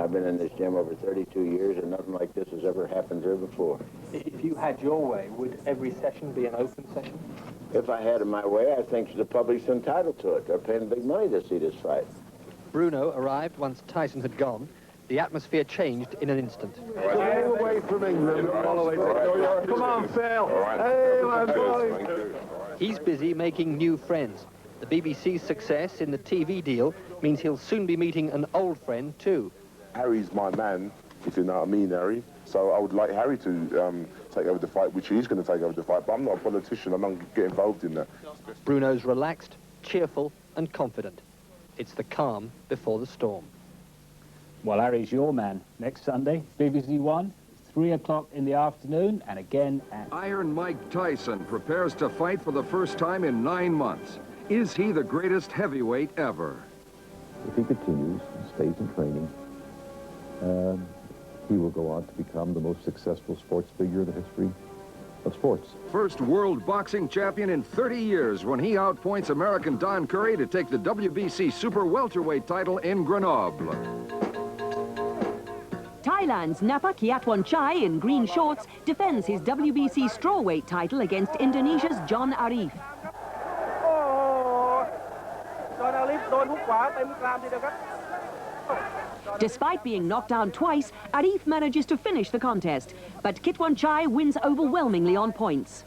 I've been in this gym over 32 years, and nothing like this has ever happened here before. If you had your way, would every session be an open session? If I had it my way, I think the public's entitled to it. They're paying big money to see this fight. Bruno arrived once Tyson had gone. The atmosphere changed in an instant. Stay away from England. Come on, Phil. Hey, my boy. He's busy making new friends. The BBC's success in the TV deal means he'll soon be meeting an old friend too. Harry's my man, if you know what I mean, Harry. So I would like Harry to take over the fight, which he's going to take over the fight, but I'm not a politician. I don't get involved in that. Bruno's relaxed, cheerful and confident. It's the calm before the storm. Well, Harry's your man. Next Sunday, BBC One, 3 o'clock in the afternoon, and again at... Iron Mike Tyson prepares to fight for the first time in 9 months. Is he the greatest heavyweight ever? If he continues and stays in training, he will go on to become the most successful sports figure in the history of sports. First world boxing champion in 30 years when he outpoints American Don Curry to take the WBC super welterweight title in Grenoble. Thailand's Napa Kiatwanchai in green shorts defends his WBC strawweight title against Indonesia's John Arif. Despite being knocked down twice, Arif manages to finish the contest, but Kitwanchai wins overwhelmingly on points.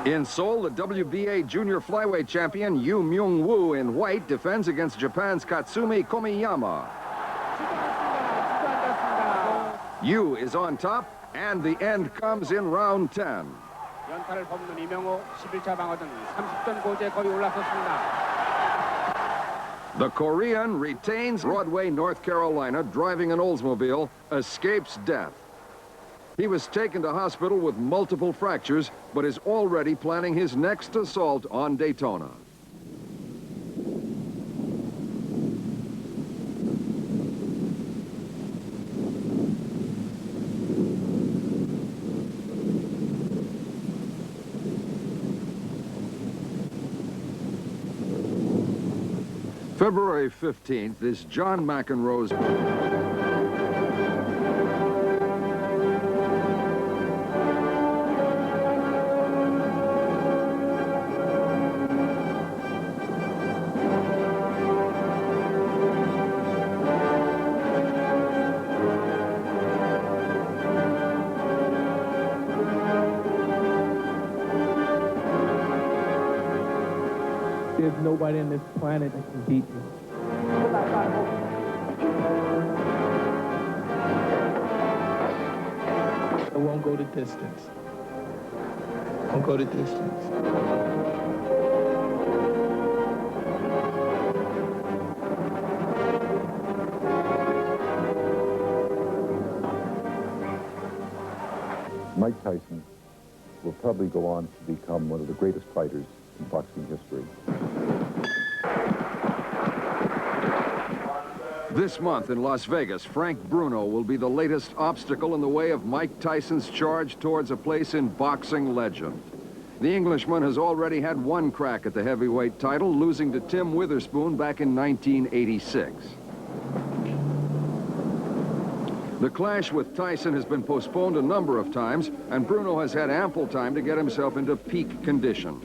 In Seoul, the WBA junior flyweight champion Yu Myung-woo in white defends against Japan's Katsumi Komiyama. Yu is on top, and the end comes in round 10. The Korean retains. Broadway, North Carolina, driving an Oldsmobile, escapes death. He was taken to hospital with multiple fractures, but is already planning his next assault on Daytona. February 15th is John McEnroe's... There's nobody on this planet that can beat me. I won't go the distance. Won't go the distance. Mike Tyson will probably go on to become one of the greatest fighters in boxing history. This month in Las Vegas, Frank Bruno will be the latest obstacle in the way of Mike Tyson's charge towards a place in boxing legend. The Englishman has already had one crack at the heavyweight title, losing to Tim Witherspoon back in 1986. The clash with Tyson has been postponed a number of times, and Bruno has had ample time to get himself into peak condition.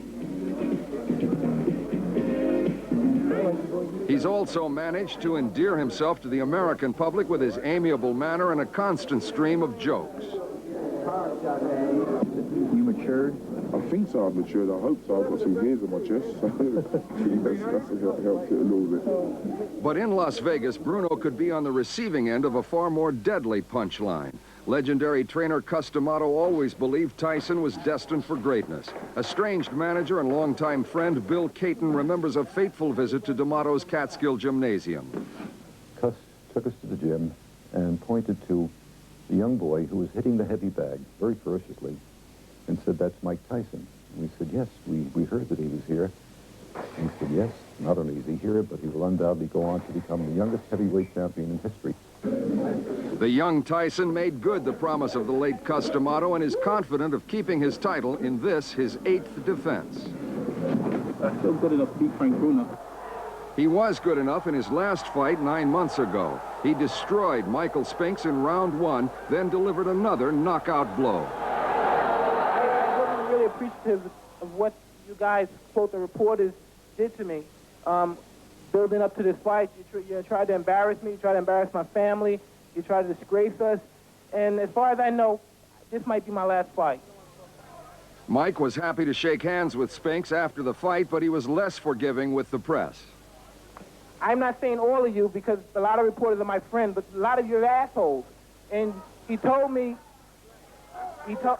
He's also managed to endear himself to the American public with his amiable manner and a constant stream of jokes. You matured? I think so. I've matured. I hope so. I've got some hairs on my chest, so that's helped it a little bit. But in Las Vegas, Bruno could be on the receiving end of a far more deadly punchline. Legendary trainer Cus D'Amato always believed Tyson was destined for greatness. Estranged manager and longtime friend Bill Caton remembers a fateful visit to D'Amato's Catskill Gymnasium. Cus took us to the gym and pointed to the young boy who was hitting the heavy bag very ferociously and said, "That's Mike Tyson." And we said, "Yes, we heard that he was here." And he said, "Yes, not only is he here, but he will undoubtedly go on to become the youngest heavyweight champion in history." The young Tyson made good the promise of the late Cus D'Amato and is confident of keeping his title in this, his 8th defense. I feel good enough to beat Frank Bruno. He was good enough in his last fight 9 months ago. He destroyed Michael Spinks in round 1, then delivered another knockout blow. I wasn't really appreciative of what you guys, quote, the reporters, did to me. Building up to this fight, you tried to embarrass me, you tried to embarrass my family, you tried to disgrace us, and as far as I know, this might be my last fight. Mike was happy to shake hands with Spinks after the fight, but he was less forgiving with the press. I'm not saying all of you, because a lot of reporters are my friends, but a lot of you are assholes. And he told me that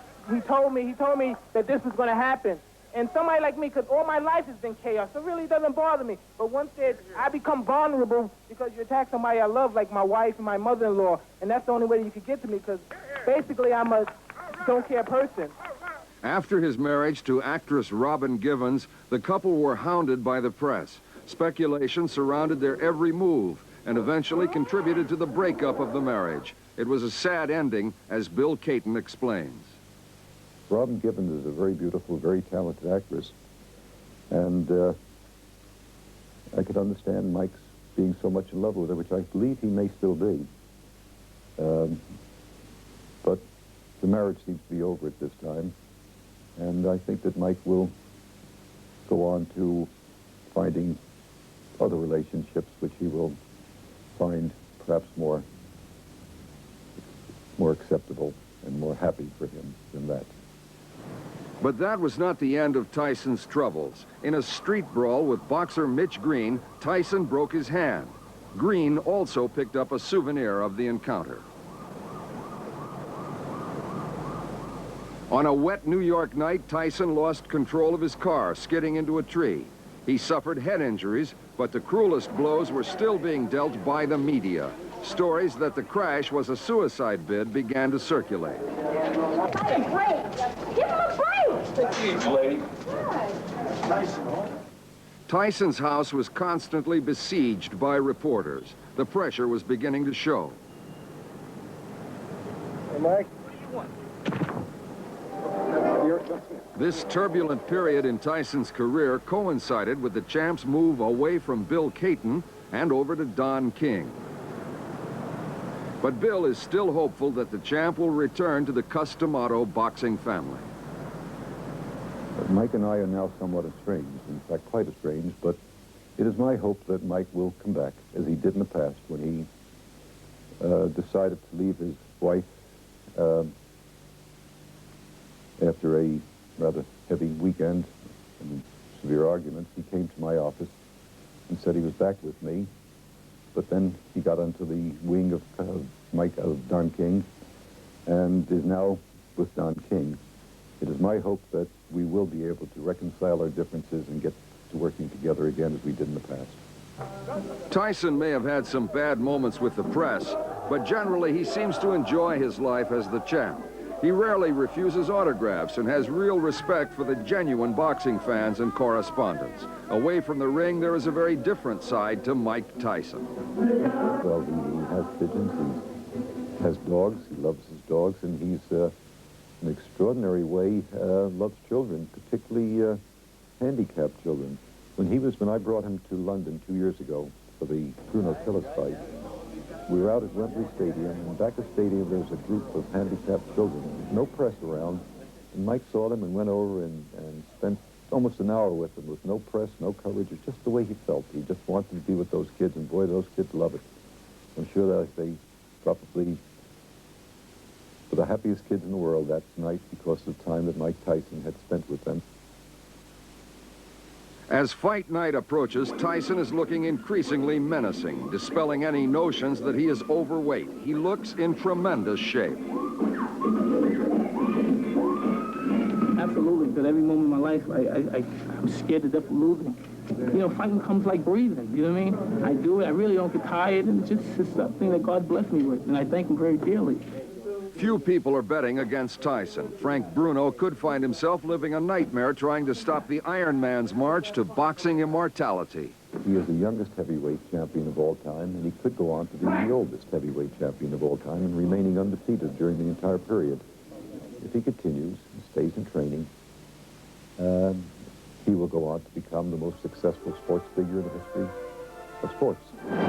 this was going to happen. And somebody like me, because all my life has been chaos, so it really doesn't bother me. But once I become vulnerable because you attack somebody I love, like my wife and my mother-in-law, and that's the only way you could get to me, because basically I'm a don't-care person. After his marriage to actress Robin Givens, the couple were hounded by the press. Speculation surrounded their every move and eventually contributed to the breakup of the marriage. It was a sad ending, as Bill Caton explains. Robin Givens is a very beautiful, very talented actress. And I could understand Mike's being so much in love with her, which I believe he may still be. But the marriage seems to be over at this time. And I think that Mike will go on to finding other relationships which he will find perhaps more acceptable and more happy for him than that. But that was not the end of Tyson's troubles. In a street brawl with boxer Mitch Green, Tyson broke his hand. Green also picked up a souvenir of the encounter. On a wet New York night, Tyson lost control of his car, skidding into a tree. He suffered head injuries, but the cruelest blows were still being dealt by the media. Stories that the crash was a suicide bid began to circulate. Give him a break! Give him a break! Please, lady. Tyson's house was constantly besieged by reporters. The pressure was beginning to show. Hey, Mike. This turbulent period in Tyson's career coincided with the champ's move away from Bill Caton and over to Don King. But Bill is still hopeful that the champ will return to the Customato boxing family. Mike and I are now somewhat estranged, in fact quite estranged, but it is my hope that Mike will come back, as he did in the past when he decided to leave his wife after a rather heavy weekend and severe arguments. He came to my office and said he was back with me, but then he got onto the wing of Don King and is now with Don King. It is my hope that we will be able to reconcile our differences and get to working together again as we did in the past. Tyson may have had some bad moments with the press, but generally he seems to enjoy his life as the champ. He rarely refuses autographs and has real respect for the genuine boxing fans and correspondents. Away from the ring, there is a very different side to Mike Tyson. Well, he has pigeons, he has dogs, he loves his dogs, and he's in an extraordinary way loves children, particularly handicapped children. When I brought him to London 2 years ago for the Bruno fight, we were out at Wembley Stadium, and back at the stadium there was a group of handicapped children. There was no press around, and Mike saw them and went over and spent almost an hour with them with no press, no coverage. It's just the way he felt. He just wanted to be with those kids, and boy, those kids love it. I'm sure that they probably were the happiest kids in the world that night because of the time that Mike Tyson had spent with them. As fight night approaches, Tyson is looking increasingly menacing, dispelling any notions that he is overweight. He looks in tremendous shape. Absolutely, because every moment of my life, I'm scared to death of losing. You know, fighting comes like breathing, you know what I mean? I do it, I really don't get tired, and it's just something that God blessed me with, and I thank him very dearly. Few people are betting against Tyson. Frank Bruno could find himself living a nightmare trying to stop the Iron Man's march to boxing immortality. He is the youngest heavyweight champion of all time, and he could go on to be the oldest heavyweight champion of all time and remaining undefeated during the entire period. If he continues and stays in training, he will go on to become the most successful sports figure in history of sports.